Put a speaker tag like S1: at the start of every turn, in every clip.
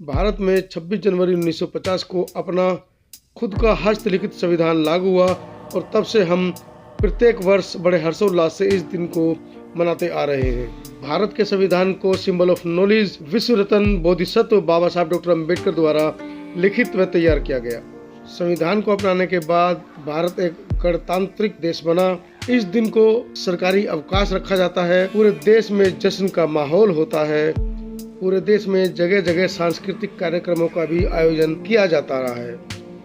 S1: भारत में 26 जनवरी 1950 को अपना खुद का हस्तलिखित संविधान लागू हुआ और तब से हम प्रत्येक वर्ष बड़े हर्षोल्लास से इस दिन को मनाते आ रहे हैं। भारत के संविधान को सिंबल ऑफ नॉलेज विश्व रत्न बोधिसत्व बाबा साहब डॉक्टर अम्बेडकर द्वारा लिखित व तैयार किया गया। संविधान को अपनाने के बाद भारत एक गणतांत्रिक देश बना। इस दिन को सरकारी अवकाश रखा जाता है। पूरे देश में जश्न का माहौल होता है। पूरे देश में जगह जगह सांस्कृतिक कार्यक्रमों का भी आयोजन किया जाता रहा है।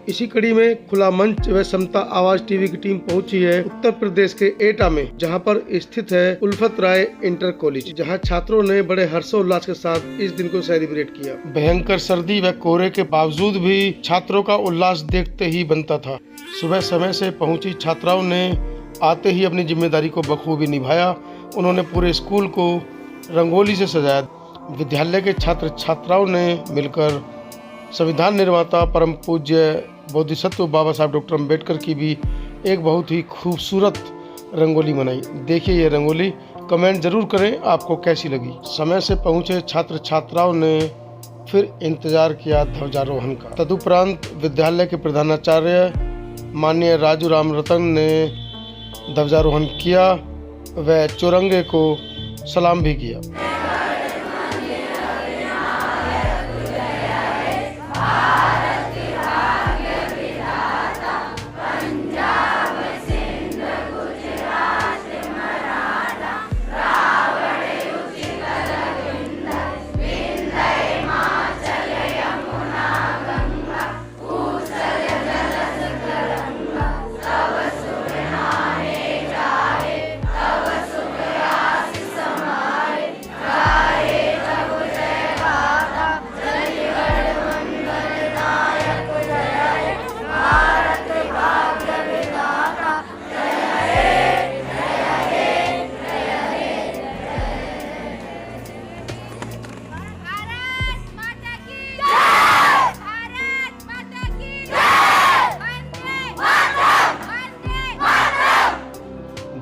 S1: इसी कड़ी में खुला मंच व समता आवाज टीवी की टीम पहुंची है उत्तर प्रदेश के एटा में, जहां पर स्थित है उल्फत राय इंटर कॉलेज, जहां छात्रों ने बड़े हर्षोल्लास के साथ इस दिन को सेलिब्रेट किया। भयंकर सर्दी व कोहरे के बावजूद भी छात्रों का उल्लास देखते ही बनता था। सुबह समय से पहुंची छात्राओं ने आते ही अपनी जिम्मेदारी को बखूबी निभाया। उन्होंने पूरे स्कूल को रंगोली से सजाया। विद्यालय के छात्र छात्राओं ने मिलकर संविधान निर्माता परम पूज्य बोधिसत्व बाबा साहब डॉक्टर अम्बेडकर की भी एक बहुत ही खूबसूरत रंगोली बनाई। देखिए ये रंगोली, कमेंट जरूर करें आपको कैसी लगी। समय से पहुंचे छात्र छात्राओं ने फिर इंतजार किया ध्वजारोहण का। तदुपरांत विद्यालय के प्रधानाचार्य माननीय राजू राम रतन ने ध्वजारोहण किया व चौरंगे को सलाम भी किया।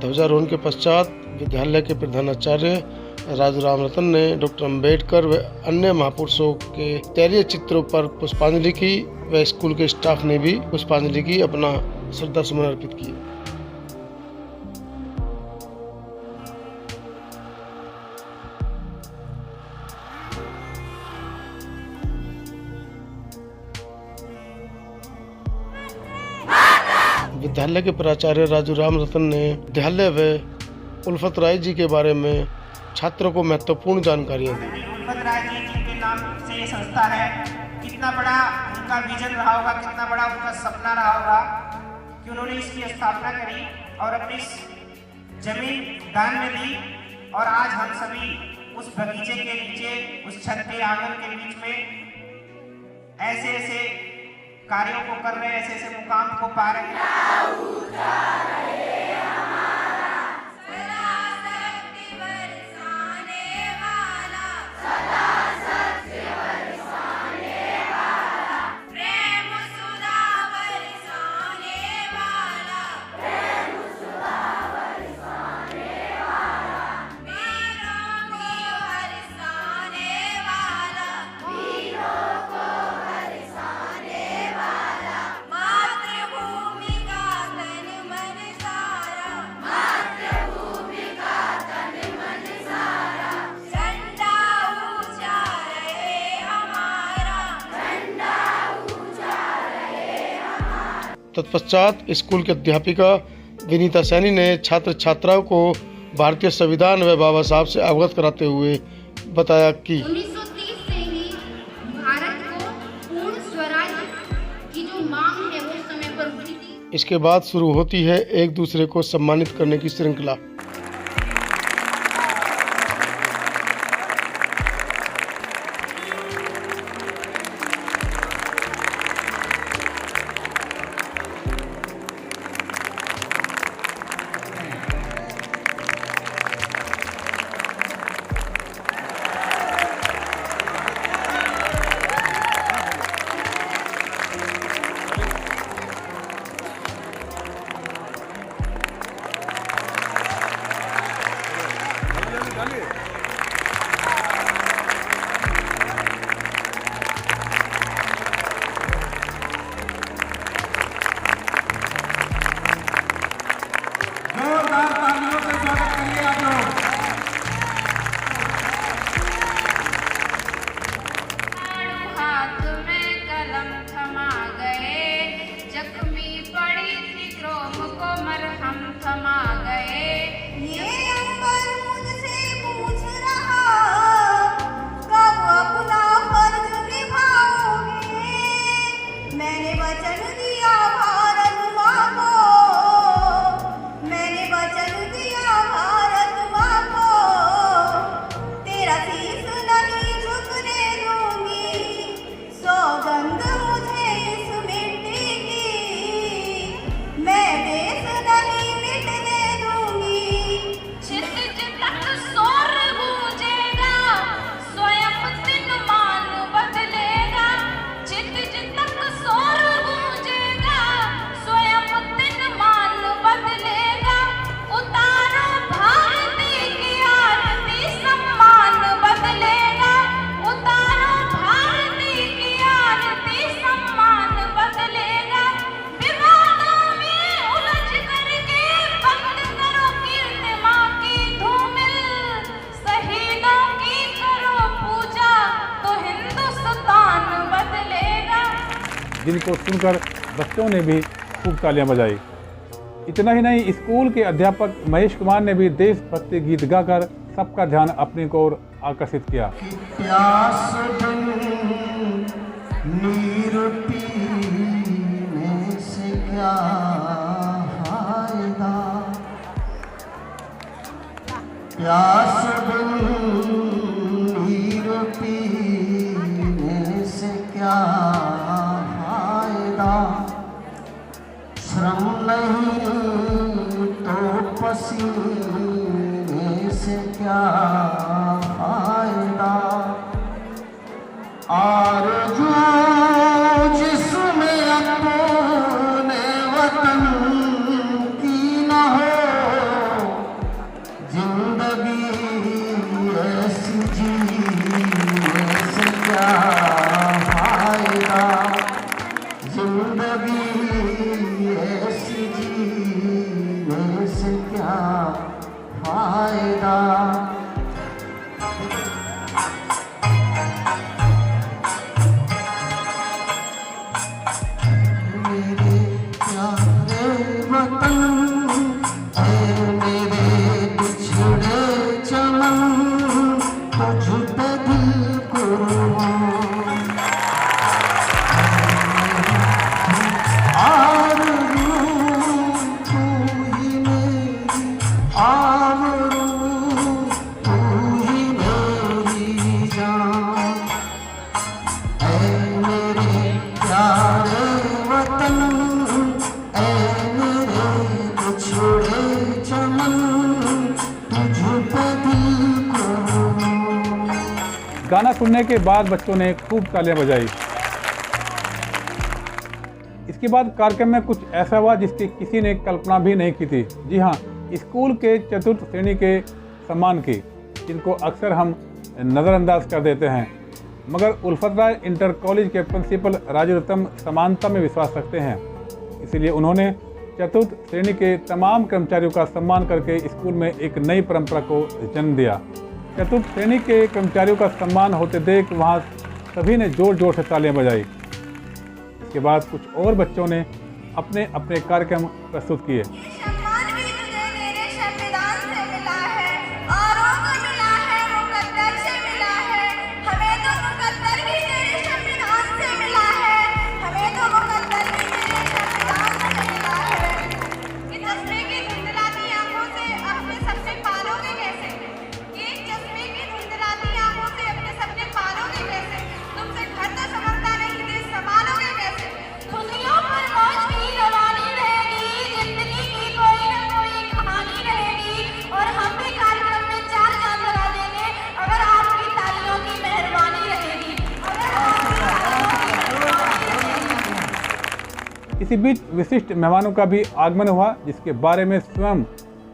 S1: ध्वजारोहण के पश्चात विद्यालय के प्रधानाचार्य राजू राम रतन ने डॉक्टर अम्बेडकर व अन्य महापुरुषों के तैलीय चित्रों पर पुष्पांजलि की व स्कूल के स्टाफ ने भी पुष्पांजलि की, अपना श्रद्धा सुमन अर्पित किए। विद्यालय के प्राचार्य राजू राम रतन ने विद्यालय व उल्फत राय जी के बारे में छात्रों को महत्वपूर्ण जानकारियाँ दी।
S2: उल्फत राय जी के नाम से ये संस्था है। कितना बड़ा उनका विजन रहा होगा, कितना बड़ा उनका सपना रहा होगा कि उन्होंने इसकी स्थापना करी और अपनी जमीन दान में दी। और आज हम सभी उस बगीचे के नीचे, उस छत के आंगन के बीच में ऐसे ऐसे कार्यों को कर रहे हैं, ऐसे ऐसे मुकाम को पा रहे हैं।
S1: तत्पश्चात स्कूल की अध्यापिका विनीता सैनी ने छात्र छात्राओं को भारतीय संविधान व बाबा साहब से अवगत कराते हुए बताया कि
S3: 1930 से ही भारत को पूर्ण स्वराज की जो मांग है वो समय पर उठी थी।
S1: इसके बाद शुरू होती है एक दूसरे को सम्मानित करने की श्रृंखला।
S4: जिनको सुनकर बच्चों ने भी खूब तालियां बजाई। इतना ही नहीं, स्कूल के अध्यापक महेश कुमार ने भी देशभक्ति गीत गाकर सबका ध्यान अपनी ओर आकर्षित किया।
S5: प्यास नीर पीने से क्या फायदा, प्यास नीर पीने से क्या फायदा, श्रम नहीं तो पसीने से क्या फायदा, आरज़ू जिसमें अपने वतन की न हो, जिंदगी ऐसी जीने से क्या फायदा, जिंदगी ऐसी जीने से क्या फायदा। मेरे प्यारे वतन है मेरे बिछड़े चमन, तुझ पे दिल कुर्बान, आरज़ू तू ही मेरी, आरज़ू तू ही मेरी जान, ऐ मेरे प्यारे वतन, ऐ मेरे बिछड़े चमन, तुझ पे दिल कुर्बान।
S4: गाना सुनने के बाद बच्चों ने खूब तालियां बजाई। इसके बाद कार्यक्रम में कुछ ऐसा हुआ जिसकी किसी ने कल्पना भी नहीं की थी। जी हाँ, स्कूल के चतुर्थ श्रेणी के सम्मान की, जिनको अक्सर हम नज़रअंदाज कर देते हैं, मगर उल्फत राय इंटर कॉलेज के प्रिंसिपल राजू रतन समानता में विश्वास रखते हैं। इसीलिए उन्होंने चतुर्थ श्रेणी के तमाम कर्मचारियों का सम्मान करके स्कूल में एक नई परंपरा को जन्म दिया। चतुर्थ श्रेणी के कर्मचारियों का सम्मान होते देख वहाँ सभी ने जोर जोर से तालियां बजाई। इसके बाद कुछ और बच्चों ने अपने अपने कार्यक्रम प्रस्तुत किए।
S6: सम्मान भी तुझे मेरे संविधान से मिला है, औरों को मिला है मुकद्दर से मिला है, हमें तो मुकद्दर भी तेरे संविधान से मिला है, हमें तो मुकद्दर भी तेरे संविधान से मिला है। कि चश्मे की धुंधलाती आंखों से अपने सपने पालोगे कैसे, कि चश्मे की धुंधलाती आंखों से अपने सपने पालोगे कैसे, तुमसे घर तो समझता नहीं देश संभालोगे कैसे। खुशियों पर मौज की रवानी रहेगी, जिंदगी की कोई न कोई कहानी रहेगी, और हम भी कार्यक्रम में 4 चांद लगा देंगे अगर आपकी तालियों की मेहरबानी रहेगी, अगर आपकी तालियों की मेहरबानी रहेगी।
S4: इसी बीच विशिष्ट मेहमानों का भी आगमन हुआ, जिसके बारे में स्वयं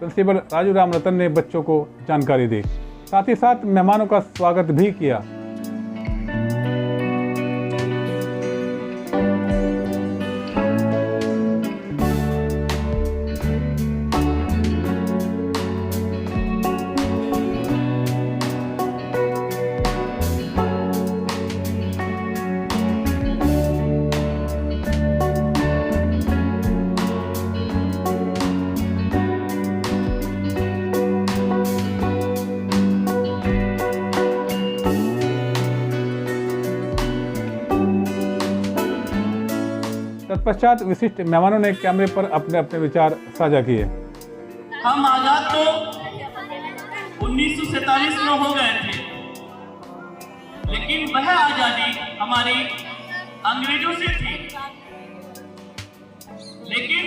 S4: प्रिंसिपल राजू राम रतन ने बच्चों को जानकारी दी। साथ ही साथ मेहमानों का स्वागत भी किया। तत्पश्चात विशिष्ट मेहमानों ने कैमरे पर अपने अपने विचार साझा किए।
S7: हम आजाद तो 1947 में हो गए थे, लेकिन वह आजादी हमारी अंग्रेजों से थी। लेकिन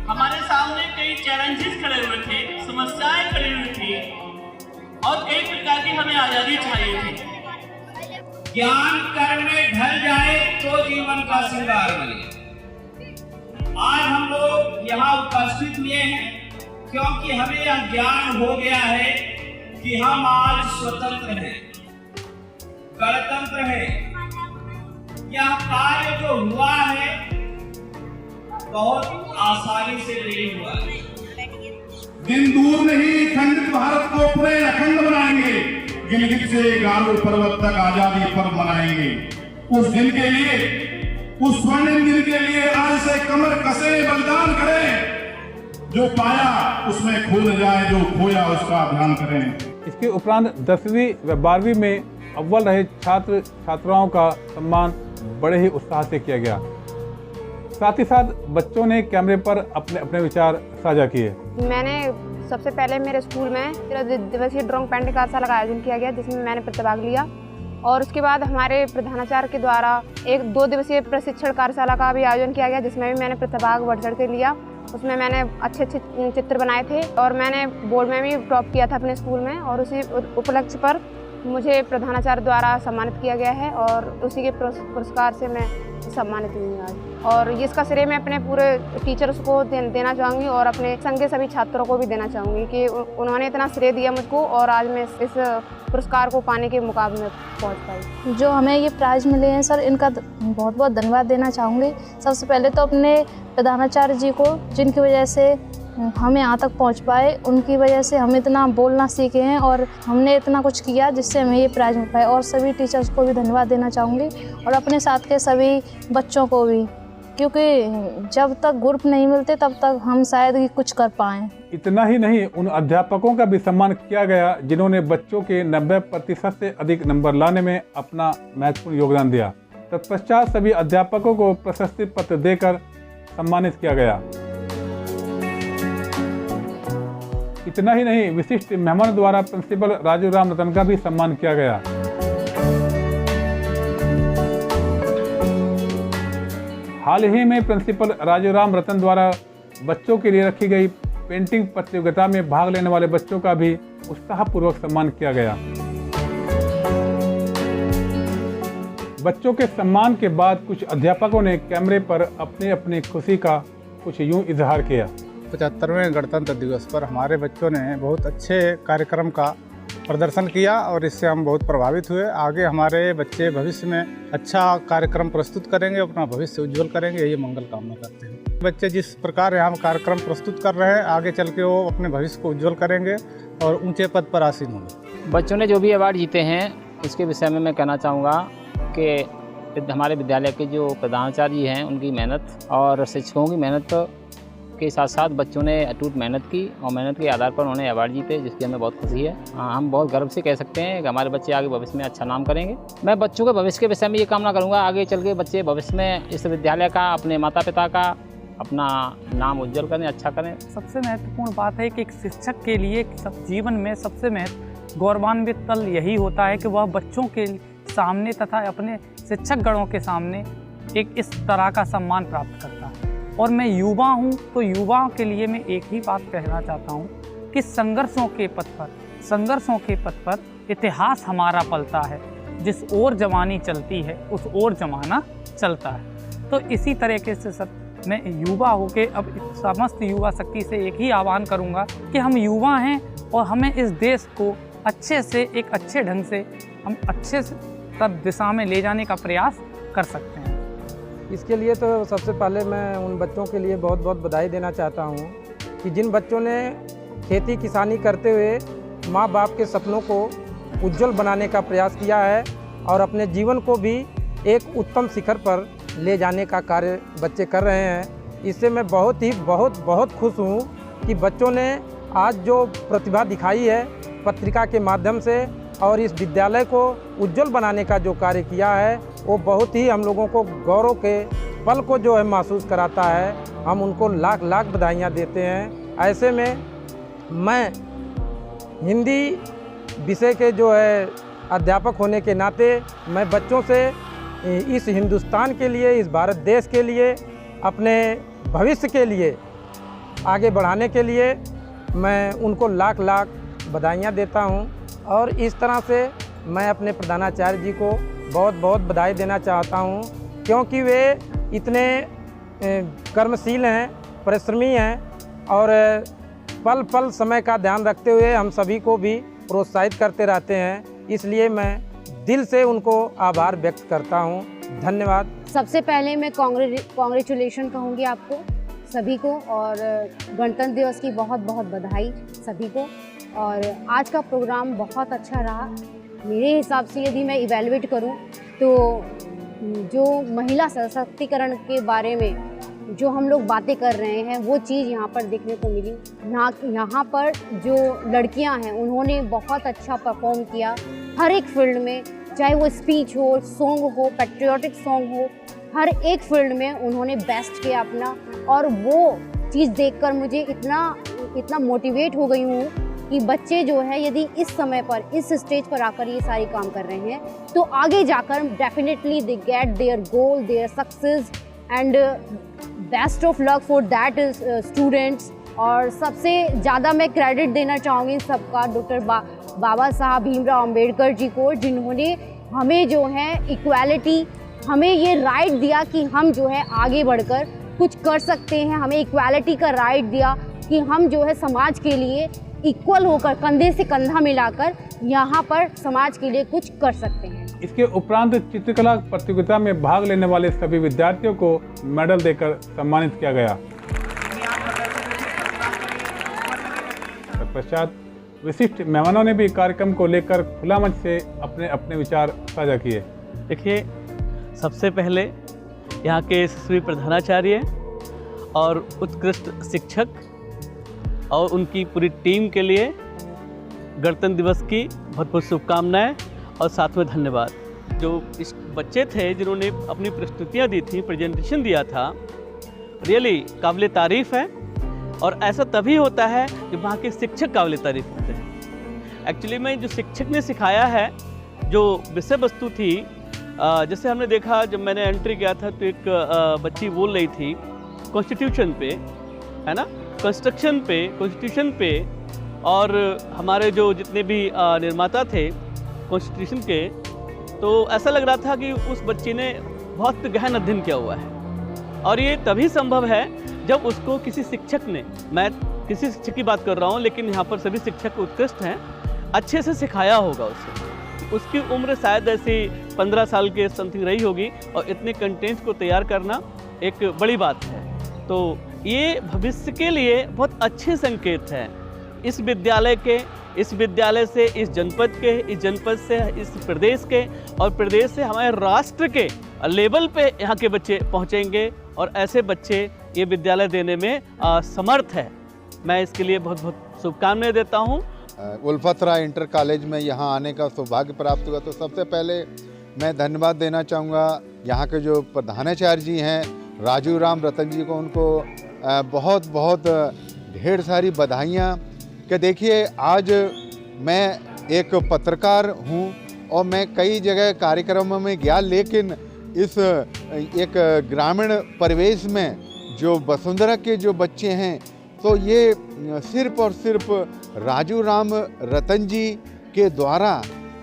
S7: हमारे सामने कई चैलेंजेस खड़े हुए थे, समस्याएं खड़ी हुई थी, और कई प्रकार की हमें आजादी चाहिए थी।
S2: ज्ञान कर्म में ढल जाए तो जीवन का श्रृंगार बने। आज हम लोग यहाँ उपस्थित हुए हैं क्योंकि हमें यह ज्ञान हो गया है कि हम आज स्वतंत्र हैं, गणतंत्र हैं। यह कार्य जो हुआ है बहुत आसानी से नहीं हुआ है।
S8: दिन दूर नहीं, खंडित भारत को पूरे अखंड बनाएंगे। गिलगित से गारो पर्वत तक आजादी पर्व मनाएंगे। उस दिन के लिए उस स्वर्णिम दिन के लिए आज से कमर कसे, बलिदान करें। जो पाया उसमें खो न जाए, जो खोया उसका ध्यान करें।
S4: इसके उपरांत 10वीं व 12वीं में अव्वल रहे छात्र छात्राओं का सम्मान बड़े ही उत्साह से किया गया। साथ ही साथ बच्चों ने कैमरे पर अपने अपने विचार साझा किए।
S9: मैंने सबसे पहले मेरे स्कूल में 13 दिवसीय ड्राइंग पेंटिंग कार्यशाला का आयोजन किया गया, जिसमें मैंने प्रतिभाग लिया। और उसके बाद हमारे प्रधानाचार्य के द्वारा 1-2 दिवसीय प्रशिक्षण कार्यशाला का भी आयोजन किया गया, जिसमें भी मैंने प्रतिभाग बढ़ चढ़ के लिया। उसमें मैंने अच्छे अच्छे चित्र बनाए थे और मैंने बोर्ड में भी टॉप किया था अपने स्कूल में। और उसी उपलक्ष्य पर मुझे प्रधानाचार्य द्वारा सम्मानित किया गया है और उसी के पुरस्कार से मैं सम्मानित हुई आज। और इसका श्रेय मैं अपने पूरे टीचर्स को देना चाहूँगी और अपने संघ के सभी छात्रों को भी देना चाहूँगी कि उन्होंने इतना श्रेय दिया मुझको और आज मैं इस पुरस्कार को पाने के मुकाम में पहुँच पाई।
S10: जो हमें ये प्राइज़ मिले हैं सर, इनका बहुत बहुत धन्यवाद देना चाहूँगी। सबसे पहले तो अपने प्रधानाचार्य जी को, जिनकी वजह से हम यहाँ तक पहुँच पाए। उनकी वजह से हम इतना बोलना सीखे हैं और हमने इतना कुछ किया जिससे हमें ये प्राइज़ मिल पाए। और सभी टीचर्स को भी धन्यवाद देना चाहूँगी और अपने साथ के सभी बच्चों को भी, क्योंकि जब तक ग्रुप नहीं मिलते तब तक हम शायद ही कुछ कर पाएँ।
S4: इतना ही नहीं, उन अध्यापकों का भी सम्मान किया गया जिन्होंने बच्चों के 90% से अधिक नंबर लाने में अपना महत्वपूर्ण योगदान दिया। तत्पश्चात सभी अध्यापकों को प्रशस्ति पत्र देकर सम्मानित किया गया। इतना ही नहीं, विशिष्ट मेहमानों द्वारा प्रिंसिपल राजू राम रतन का भी सम्मान किया गया। हाल ही में प्रिंसिपल राजू राम रतन द्वारा बच्चों के लिए रखी गई पेंटिंग प्रतियोगिता में भाग लेने वाले बच्चों का भी उत्साहपूर्वक सम्मान किया गया। बच्चों के सम्मान के बाद कुछ अध्यापकों ने कैमरे पर अपनी अपनी खुशी का कुछ यूं इजहार किया।
S11: 75वें गणतंत्र दिवस पर हमारे बच्चों ने बहुत अच्छे कार्यक्रम का प्रदर्शन किया और इससे हम बहुत प्रभावित हुए। आगे हमारे बच्चे भविष्य में अच्छा कार्यक्रम प्रस्तुत करेंगे, अपना भविष्य उज्जवल करेंगे, ये मंगल कामना करते हैं। बच्चे जिस प्रकार यहाँ कार्यक्रम प्रस्तुत कर रहे हैं, आगे चल के वो अपने भविष्य को उज्जवल करेंगे और ऊंचे पद पर आसीन होंगे।
S12: बच्चों ने जो भी अवार्ड जीते हैं उसके विषय में मैं कहना चाहूँगा कि हमारे विद्यालय के जो प्रधानाचार्य हैं उनकी मेहनत और शिक्षकों की मेहनत के साथ साथ बच्चों ने अटूट मेहनत की और मेहनत के आधार पर उन्होंने अवार्ड जीते, जिसकी हमें बहुत खुशी है। हम बहुत गर्व से कह सकते हैं कि हमारे बच्चे आगे भविष्य में अच्छा नाम करेंगे। मैं बच्चों के भविष्य के विषय में ये कामना करूँगा, आगे चल के बच्चे भविष्य में इस विद्यालय का, अपने माता पिता का, अपना नाम उज्जवल करें, अच्छा करें।
S13: सबसे महत्वपूर्ण बात है कि एक शिक्षक के लिए जीवन में सबसे गौरवान्वित पल यही होता है कि वह बच्चों के सामने तथा अपने शिक्षक गणों के सामने एक इस तरह का सम्मान प्राप्त करता है। और मैं युवा हूँ तो युवाओं के लिए मैं एक ही बात कहना चाहता हूँ कि संघर्षों के पथ पर इतिहास हमारा पलता है। जिस ओर जवानी चलती है उस ओर जमाना चलता है। तो इसी तरीके से सर मैं युवा होके अब समस्त युवा शक्ति से एक ही आह्वान करूँगा कि हम युवा हैं और हमें इस देश को अच्छे से, एक अच्छे ढंग से, हम अच्छे से तब दिशा में ले जाने का प्रयास कर सकते हैं।
S14: इसके लिए तो सबसे पहले मैं उन बच्चों के लिए बहुत बहुत बधाई देना चाहता हूँ कि जिन बच्चों ने खेती किसानी करते हुए माँ बाप के सपनों को उज्जवल बनाने का प्रयास किया है और अपने जीवन को भी एक उत्तम शिखर पर ले जाने का कार्य बच्चे कर रहे हैं। इससे मैं बहुत खुश हूँ कि बच्चों ने आज जो प्रतिभा दिखाई है पत्रिका के माध्यम से और इस विद्यालय को उज्जवल बनाने का जो कार्य किया है वो बहुत ही हम लोगों को गौरव के पल को जो है महसूस कराता है। हम उनको लाख लाख बधाइयाँ देते हैं। ऐसे में मैं हिंदी विषय के जो है अध्यापक होने के नाते मैं बच्चों से इस हिंदुस्तान के लिए, इस भारत देश के लिए, अपने भविष्य के लिए आगे बढ़ाने के लिए मैं उनको लाख लाख बधाइयाँ देता हूँ। और इस तरह से मैं अपने प्रधानाचार्य जी को बहुत बहुत बधाई देना चाहता हूँ, क्योंकि वे इतने कर्मशील हैं, परिश्रमी हैं और पल पल समय का ध्यान रखते हुए हम सभी को भी प्रोत्साहित करते रहते हैं। इसलिए मैं दिल से उनको आभार व्यक्त करता हूँ। धन्यवाद।
S3: सबसे पहले मैं कॉन्ग्रेचुलेशन कहूँगी आपको सभी को और गणतंत्र दिवस की बहुत बहुत बधाई सभी को। और आज का प्रोग्राम बहुत अच्छा रहा। मेरे हिसाब से यदि मैं इवैल्यूएट करूं तो जो महिला सशक्तिकरण के बारे में जो हम लोग बातें कर रहे हैं वो चीज़ यहाँ पर देखने को मिली। यहाँ पर जो लड़कियाँ हैं उन्होंने बहुत अच्छा परफॉर्म किया हर एक फील्ड में, चाहे वो स्पीच हो, सॉन्ग हो, पैट्रियोटिक सॉन्ग हो, हर एक फील्ड में उन्होंने बेस्ट किया अपना। और वो चीज़ देखकर मुझे इतना मोटिवेट हो गई हूँ कि बच्चे जो है यदि इस समय पर इस स्टेज पर आकर ये सारे काम कर रहे हैं तो आगे जाकर definitely they get there goal, their success and best of luck for that students. और सबसे ज़्यादा मैं क्रेडिट देना चाहूँगी सबका डॉक्टर बाबा साहब भीमराव अंबेडकर जी को, जिन्होंने हमें जो है इक्वालिटी, हमें ये राइट दिया कि हम जो है आगे बढ़कर कुछ कर सकते हैं। हमें इक्वालिटी का राइट दिया कि हम जो है समाज के लिए इक्वल होकर कंधे से कंधा मिलाकर यहाँ पर समाज के लिए कुछ कर सकते हैं।
S4: इसके उपरांत चित्रकला प्रतियोगिता में भाग लेने वाले सभी विद्यार्थियों को मेडल देकर सम्मानित किया गया। तत्पश्चात विशिष्ट मेहमानों ने भी कार्यक्रम को लेकर खुला मंच से अपने अपने विचार साझा किए।
S7: देखिए, सबसे पहले यहाँ के यशस्वी प्रधानाचार्य और उत्कृष्ट शिक्षक और उनकी पूरी टीम के लिए गणतंत्र दिवस की बहुत बहुत शुभकामनाएं और साथ में धन्यवाद। जो इस बच्चे थे जिन्होंने अपनी प्रस्तुतियाँ दी थी, प्रेजेंटेशन दिया था, रियली काबिल तारीफ़ है। और ऐसा तभी होता है जब वहाँ के शिक्षक काबिल तारीफ़ होते हैं। एक्चुअली में जो शिक्षक ने सिखाया है, जो विषय वस्तु थी, जैसे हमने देखा जब मैंने एंट्री किया था तो एक बच्ची बोल रही थी कॉन्स्टिट्यूशन पे, है ना, कंस्ट्रक्शन पे, कॉन्स्टिट्यूशन पे, और हमारे जो जितने भी निर्माता थे कॉन्स्टिट्यूशन के, तो ऐसा लग रहा था कि उस बच्ची ने बहुत गहन अध्ययन किया हुआ है। और ये तभी संभव है जब उसको किसी शिक्षक ने, मैं किसी शिक्षक की बात कर रहा हूँ लेकिन यहाँ पर सभी शिक्षक उत्कृष्ट हैं, अच्छे से सिखाया होगा उसे। उसकी उम्र शायद ऐसी 15 साल के समथिंग रही होगी और इतने कंटेंट्स को तैयार करना एक बड़ी बात है। तो ये भविष्य के लिए बहुत अच्छे संकेत हैं। इस विद्यालय के, इस विद्यालय से इस जनपद के, इस जनपद से इस प्रदेश के, और प्रदेश से हमारे राष्ट्र के लेवल पे यहाँ के बच्चे पहुँचेंगे और ऐसे बच्चे ये विद्यालय देने में समर्थ है। मैं इसके लिए बहुत बहुत शुभकामनाएं देता हूँ।
S15: उल्फत राय इंटर कॉलेज में यहाँ आने का सौभाग्य प्राप्त हुआ। तो सबसे पहले मैं धन्यवाद देना चाहूँगा यहाँ के जो प्रधानाचार्य जी हैं, राजू राम रतन जी को, उनको बहुत बहुत ढेर सारी बधाइयाँ। कि देखिए, आज मैं एक पत्रकार हूँ और मैं कई जगह कार्यक्रमों में गया, लेकिन इस एक ग्रामीण परिवेश में जो वसुंधरा के जो बच्चे हैं, तो ये सिर्फ और सिर्फ राजू राम रतन जी के द्वारा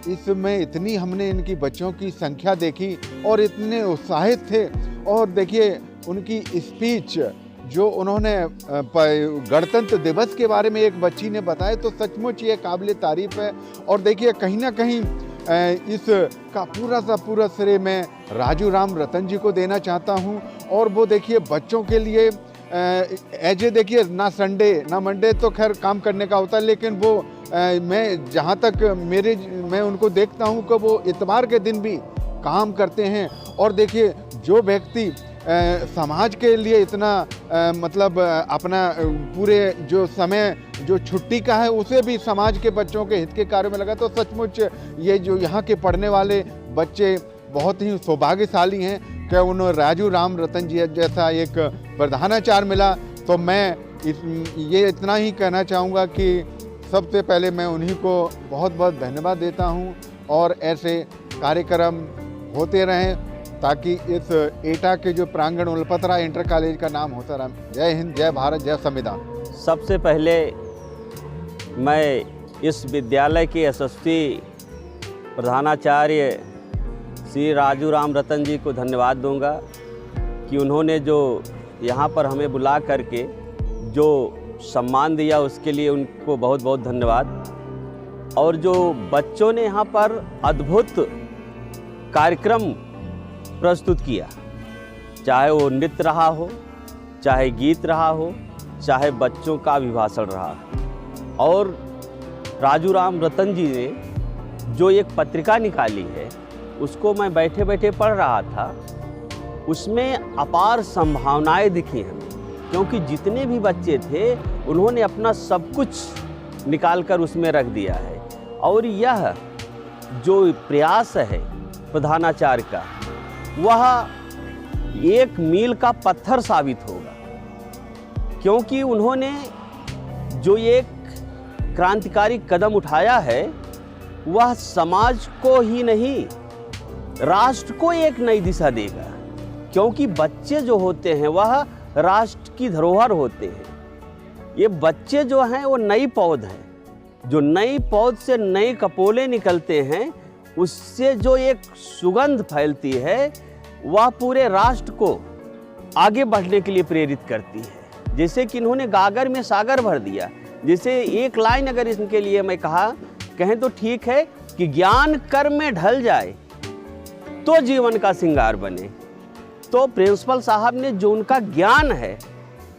S15: इसमें इतनी हमने इनकी बच्चों की संख्या देखी और इतने उत्साहित थे। और देखिए, उनकी स्पीच जो उन्होंने गणतंत्र दिवस के बारे में एक बच्ची ने बताया, तो सचमुच ये काबिल तारीफ़ है। और देखिए, कहीं ना कहीं इसका पूरा श्रेय मैं राजू राम रतन जी को देना चाहता हूँ। और वो देखिए, बच्चों के लिए ऐसे देखिए, ना संडे ना मंडे तो खैर काम करने का होता है, लेकिन वो मैं जहाँ तक मैं उनको देखता हूँ कि वो इतवार के दिन भी काम करते हैं। और देखिए, जो व्यक्ति समाज के लिए इतना मतलब अपना पूरे जो समय जो छुट्टी का है उसे भी समाज के बच्चों के हित के कार्य में लगा, तो सचमुच ये जो यहाँ के पढ़ने वाले बच्चे बहुत ही सौभाग्यशाली हैं कि उन्हें राजू राम रतन जी जैसा एक प्रधानाचार्य मिला। तो मैं ये इतना ही कहना चाहूँगा कि सबसे पहले मैं उन्हीं को बहुत बहुत धन्यवाद देता हूँ और ऐसे कार्यक्रम होते रहें ताकि इस एटा के जो प्रांगण उल्फत राय इंटर कॉलेज का नाम होता रहे। जय हिंद, जय भारत, जय संविधान।
S16: सबसे पहले मैं इस विद्यालय के यशस्वी प्रधानाचार्य श्री राजू राम रतन जी को धन्यवाद दूंगा कि उन्होंने जो यहाँ पर हमें बुला करके जो सम्मान दिया, उसके लिए उनको बहुत बहुत धन्यवाद। और जो बच्चों ने यहाँ पर अद्भुत कार्यक्रम प्रस्तुत किया, चाहे वो नृत्य रहा हो, चाहे गीत रहा हो, चाहे बच्चों का अभिभाषण रहा। और राजू राम रतन जी ने जो एक पत्रिका निकाली है उसको मैं बैठे बैठे पढ़ रहा था, उसमें अपार संभावनाएं दिखी हमें, क्योंकि जितने भी बच्चे थे उन्होंने अपना सब कुछ निकाल कर उसमें रख दिया है। और यह जो प्रयास है प्रधानाचार्य का, वह एक मील का पत्थर साबित होगा, क्योंकि उन्होंने जो एक क्रांतिकारी कदम उठाया है वह समाज को ही नहीं, राष्ट्र को एक नई दिशा देगा। क्योंकि बच्चे जो होते हैं वह राष्ट्र की धरोहर होते हैं। ये बच्चे जो हैं वो नई पौध हैं, जो नई पौध से नए कपोले निकलते हैं, उससे जो एक सुगंध फैलती है वह पूरे राष्ट्र को आगे बढ़ने के लिए प्रेरित करती है। जैसे कि इन्होंने गागर में सागर भर दिया। जैसे एक लाइन अगर इनके लिए मैं कहें तो ठीक है कि ज्ञान कर्म में ढल जाए तो जीवन का श्रृंगार बने। तो प्रिंसिपल साहब ने जो उनका ज्ञान है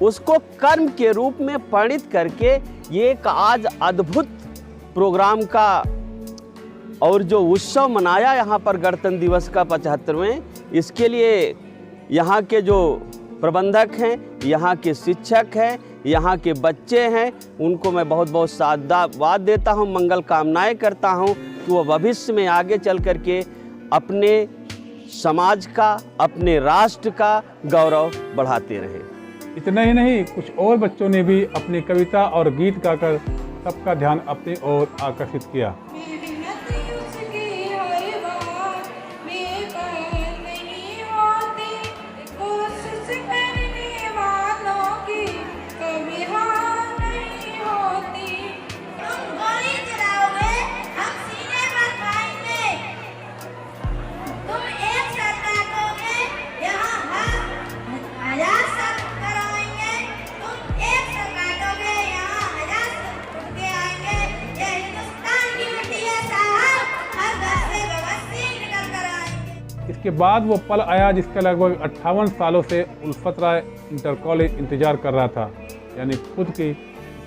S16: उसको कर्म के रूप में परिणित करके ये एक आज अद्भुत प्रोग्राम का और जो उत्सव मनाया यहाँ पर गणतंत्र दिवस का 75वें, इसके लिए यहाँ के जो प्रबंधक हैं, यहाँ के शिक्षक हैं, यहाँ के बच्चे हैं, उनको मैं बहुत बहुत साधुवाद देता हूँ, मंगल कामनाएं करता हूँ कि वो भविष्य में आगे चल करके अपने समाज का, अपने राष्ट्र का गौरव बढ़ाते रहें।
S4: इतना ही नहीं, कुछ और बच्चों ने भी अपनी कविता और गीत गाकर सबका ध्यान अपनी ओर आकर्षित किया। इसके बाद वो पल आया जिसका लगभग 58 सालों से उल्फत राय इंटर कॉलेज इंतजार कर रहा था, यानी खुद की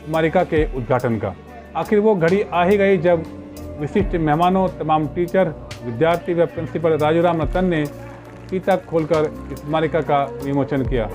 S4: स्मारिका के उद्घाटन का। आखिर वो घड़ी आ ही गई जब विशिष्ट मेहमानों, तमाम टीचर, विद्यार्थी व प्रिंसिपल राजूराम रतन ने फीता खोलकर स्मारिका का विमोचन किया।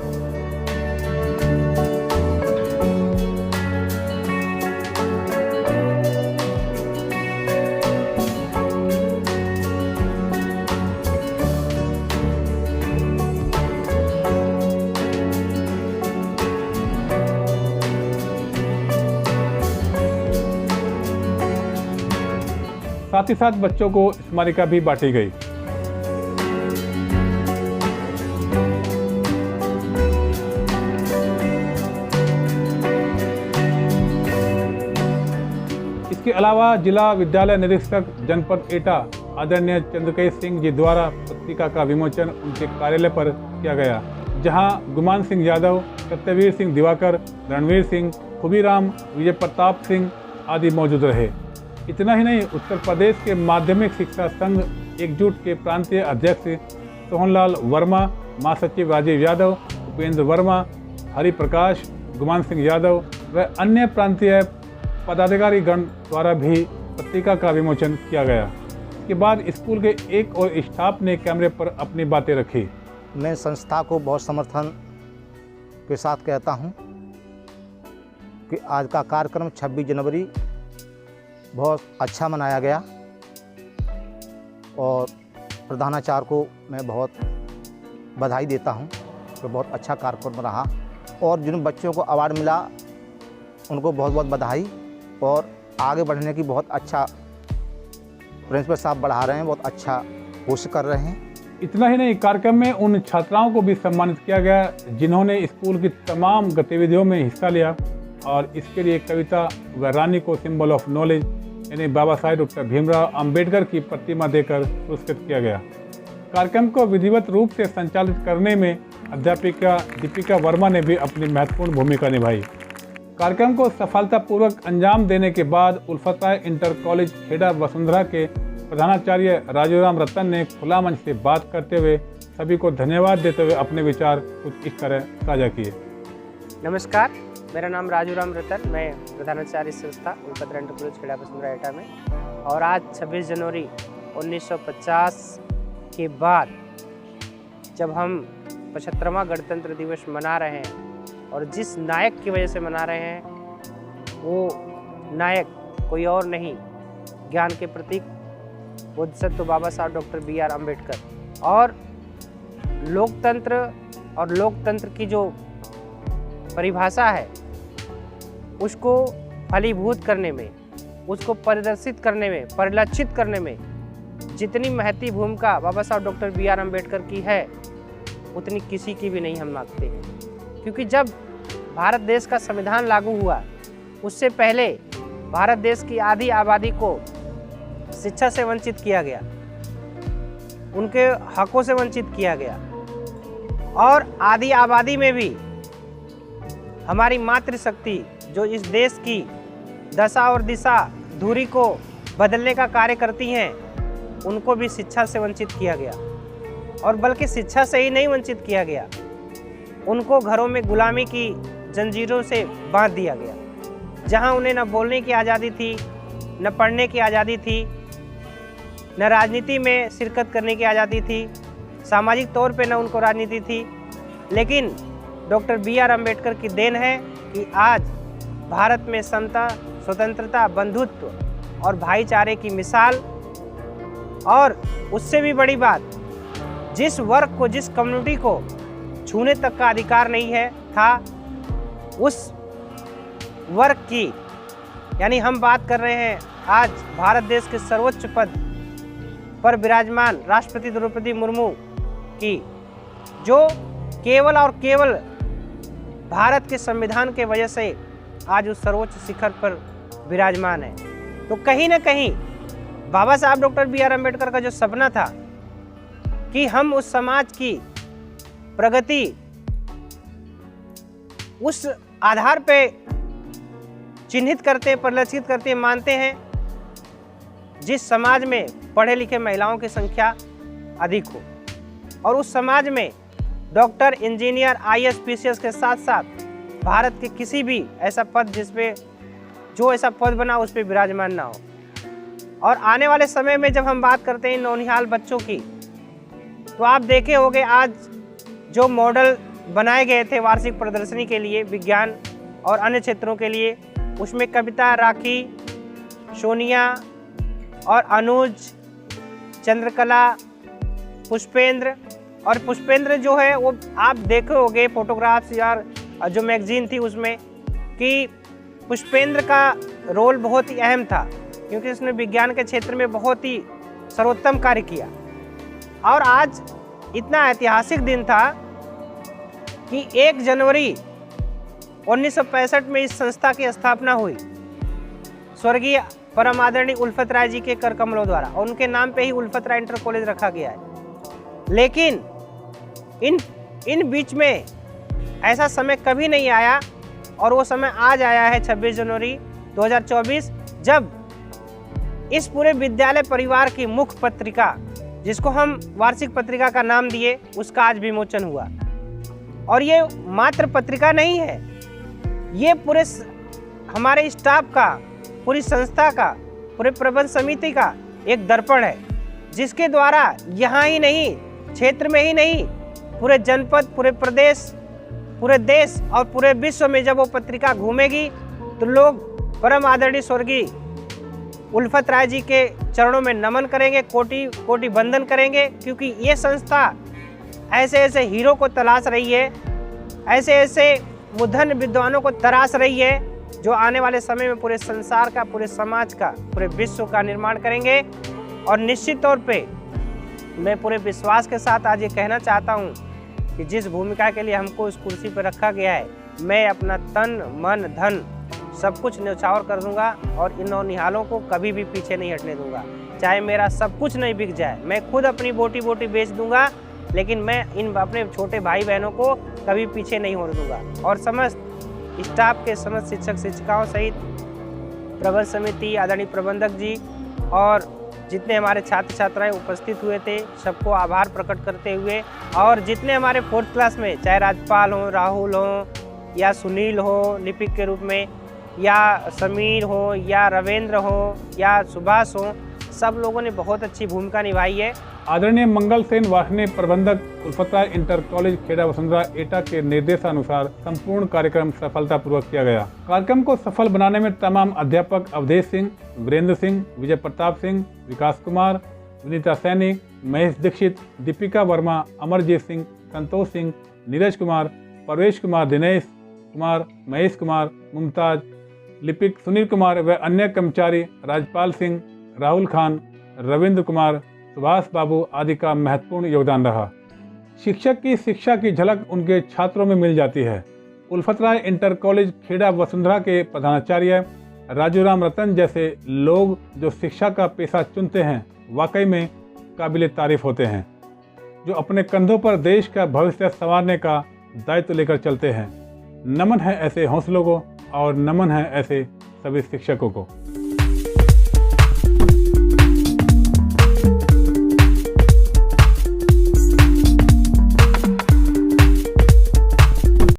S4: साथ ही साथ बच्चों को स्मारिका भी बांटी गई। इसके अलावा जिला विद्यालय निरीक्षक जनपद एटा आदरणीय चंद्रकेश सिंह जी द्वारा पत्रिका का विमोचन उनके कार्यालय पर किया गया, जहां गुमान सिंह यादव, सत्यवीर सिंह दिवाकर, रणवीर सिंह, खुबीराम, विजय प्रताप सिंह आदि मौजूद रहे। इतना ही नहीं, उत्तर प्रदेश के माध्यमिक शिक्षा संघ एकजुट के प्रांतीय अध्यक्ष सोहनलाल वर्मा, महासचिव राजीव यादव, उपेंद्र वर्मा, हरि प्रकाश, गुमान सिंह यादव व अन्य प्रांतीय पदाधिकारी गण द्वारा भी पत्रिका का विमोचन किया गया। इसके बाद स्कूल के एक और स्टाफ ने कैमरे पर अपनी बातें रखी।
S17: मैं संस्था को बहुत समर्थन के साथ कहता हूं कि आज का कार्यक्रम 26 जनवरी बहुत अच्छा मनाया गया और प्रधानाचार्य को मैं बहुत बधाई देता हूं कि बहुत अच्छा कार्यक्रम रहा और जिन बच्चों को अवार्ड मिला उनको बहुत बहुत बधाई और आगे बढ़ने की बहुत अच्छा प्रिंसिपल साहब बढ़ा रहे हैं, बहुत अच्छा कोशिश कर रहे हैं।
S4: इतना ही नहीं, कार्यक्रम में उन छात्राओं को भी सम्मानित किया गया जिन्होंने स्कूल की तमाम गतिविधियों में हिस्सा लिया और इसके लिए कविता व रानी को सिंबल ऑफ नॉलेज यानी बाबा साहेब डॉक्टर भीमराव अंबेडकर की प्रतिमा देकर पुरस्कृत किया गया। कार्यक्रम को विधिवत रूप से संचालित करने में अध्यापिका दीपिका वर्मा ने भी अपनी महत्वपूर्ण भूमिका निभाई। कार्यक्रम को सफलतापूर्वक अंजाम देने के बाद उल्फत राय इंटर कॉलेज खेड़ा वसुंधरा के प्रधानाचार्य राजूराम रतन ने खुला मंच से बात करते हुए सभी को धन्यवाद देते हुए अपने विचार कुछ इस तरह साझा किए।
S2: नमस्कार, मेरा नाम राजूराम रतन, मैं प्रधानाचार्य संस्था उल्फत राय इंटर कॉलेज खेड़ा वसुंधरा एटा में, और आज 26 जनवरी 1950 के बाद जब हम 75वां गणतंत्र दिवस मना रहे हैं और जिस नायक की वजह से मना रहे हैं वो नायक कोई और नहीं, ज्ञान के प्रतीक बोधिसत्व बाबा साहब डॉक्टर B.R. अम्बेडकर। और लोकतंत्र की जो परिभाषा है उसको फलीभूत करने में, उसको परिदर्शित करने में, परिलक्षित करने में जितनी महती भूमिका बाबा साहब डॉक्टर B.R. अम्बेडकर की है उतनी किसी की भी नहीं हम मानते हैं। क्योंकि जब भारत देश का संविधान लागू हुआ उससे पहले भारत देश की आधी आबादी को शिक्षा से वंचित किया गया, उनके हकों से वंचित किया गया और आधी आबादी में भी हमारी मातृशक्ति जो इस देश की दशा और दिशा धुरी को बदलने का कार्य करती हैं उनको भी शिक्षा से वंचित किया गया। और बल्कि शिक्षा से ही नहीं वंचित किया गया, उनको घरों में गुलामी की जंजीरों से बांध दिया गया। जहां उन्हें न बोलने की आज़ादी थी, न पढ़ने की आज़ादी थी, न राजनीति में शिरकत करने की आज़ादी थी, सामाजिक तौर पे न उनको राजनीति थी। लेकिन डॉक्टर B.R. अम्बेडकर की देन है कि आज भारत में समता, स्वतंत्रता, बंधुत्व और भाईचारे की मिसाल। और उससे भी बड़ी बात, जिस वर्ग को, जिस कम्युनिटी को छूने तक का अधिकार नहीं है था, उस वर्ग की, यानी हम बात कर रहे हैं आज भारत देश के सर्वोच्च पद पर विराजमान राष्ट्रपति द्रौपदी मुर्मू की, जो केवल और केवल भारत के संविधान के वजह से आज उस सर्वोच्च शिखर पर विराजमान है। तो कहीं ना कहीं बाबा साहब डॉक्टर B.R. अम्बेडकर का जो सपना था कि हम उस समाज की प्रगति उस आधार पे चिन्हित करते, परिलक्षित करते, मानते हैं जिस समाज में पढ़े लिखे महिलाओं की संख्या अधिक हो और उस समाज में डॉक्टर, इंजीनियर, IAS, PCS के साथ साथ भारत के किसी भी ऐसा पद जिसपे जो ऐसा पद बना उस पर विराजमान ना हो। और आने वाले समय में जब हम बात करते हैं नौनिहाल बच्चों की, तो आप देखे होंगे आज जो मॉडल बनाए गए थे वार्षिक प्रदर्शनी के लिए विज्ञान और अन्य क्षेत्रों के लिए, उसमें कविता, राखी, सोनिया और अनुज, चंद्रकला, पुष्पेंद्र। और पुष्पेंद्र जो है वो आप देखे होंगे फोटोग्राफ्स यार जो मैगजीन थी उसमें कि पुष्पेंद्र का रोल बहुत ही अहम था क्योंकि उसने विज्ञान के क्षेत्र में बहुत ही सर्वोत्तम कार्य किया। और आज इतना ऐतिहासिक दिन था कि 1 जनवरी 1965 में इस संस्था की स्थापना हुई स्वर्गीय परम आदरणीय उल्फत राय जी के कर कमलों द्वारा, और उनके नाम पे ही उल्फत राय इंटर कॉलेज रखा गया है। लेकिन इन बीच में ऐसा समय कभी नहीं आया और वो समय आज आया है 26 जनवरी 2024, जब इस पूरे विद्यालय परिवार की मुख्य पत्रिका, जिसको हम वार्षिक पत्रिका का नाम दिए, उसका आज विमोचन हुआ। और ये मात्र पत्रिका नहीं है, ये पूरे हमारे स्टाफ का, पूरी संस्था का, पूरे प्रबंध समिति का एक दर्पण है, जिसके द्वारा यहाँ ही नहीं, क्षेत्र में ही नहीं, पूरे जनपद, पूरे प्रदेश, पूरे देश और पूरे विश्व में जब वो पत्रिका घूमेगी तो लोग परम आदरणीय स्वर्गीय उल्फत राय जी के चरणों में नमन करेंगे, कोटि कोटि वंदन करेंगे। क्योंकि ये संस्था ऐसे ऐसे हीरो को तलाश रही है, ऐसे ऐसे मुधन विद्वानों को तराश रही है जो आने वाले समय में पूरे संसार का, पूरे समाज का, पूरे विश्व का निर्माण करेंगे। और निश्चित तौर पे मैं पूरे विश्वास के साथ आज ये कहना चाहता हूँ कि जिस भूमिका के लिए हमको इस कुर्सी पर रखा गया है, मैं अपना तन, मन, धन सब कुछ न्यौछावर कर दूंगा और इन नौनिहालों को कभी भी पीछे नहीं हटने दूंगा। चाहे मेरा सब कुछ नहीं बिक जाए, मैं खुद अपनी बोटी बोटी बेच दूंगा, लेकिन मैं इन अपने छोटे भाई बहनों को कभी पीछे नहीं होने दूंगा। और समस्त स्टाफ के, समस्त शिक्षक शिक्षिकाओं सहित प्रबंध समिति, आदरणीय प्रबंधक जी और जितने हमारे छात्र छात्राएं उपस्थित हुए थे, सबको आभार प्रकट करते हुए, और जितने हमारे 4th क्लास में, चाहे राजपाल हो, राहुल हो या सुनील हो लिपिक के रूप में, या समीर हो या रविंद्र हो या सुभाष हो, सब लोगों ने बहुत अच्छी भूमिका निभाई है।
S4: आदरणीय मंगल सेन वाहिनी प्रबंधक उल्फतराय इंटर कॉलेज खेड़ा वसुंधरा एटा के निर्देशानुसार संपूर्ण कार्यक्रम सफलतापूर्वक किया गया। कार्यक्रम को सफल बनाने में तमाम अध्यापक अवधेश सिंह, वीरेंद्र सिंह, विजय प्रताप सिंह, विकास कुमार, विनीता सैनिक, महेश दीक्षित, दीपिका वर्मा, अमरजीत सिंह, संतोष सिंह, नीरज कुमार, परवेश कुमार, दिनेश कुमार, महेश कुमार, मुमताज, लिपिक सुनील कुमार व अन्य कर्मचारी राजपाल सिंह, राहुल खान, रविंद्र कुमार, सुभाष बाबू आदि का महत्वपूर्ण योगदान रहा। शिक्षक की शिक्षा की झलक उनके छात्रों में मिल जाती है। उल्फतराय इंटर कॉलेज खेड़ा वसुंधरा के प्रधानाचार्य राजू राम रतन जैसे लोग जो शिक्षा का पेशा चुनते हैं वाकई में काबिल तारीफ होते हैं, जो अपने कंधों पर देश का भविष्य संवारने का दायित्व लेकर चलते हैं। नमन है ऐसे हौसलों को और नमन है ऐसे सभी शिक्षकों को।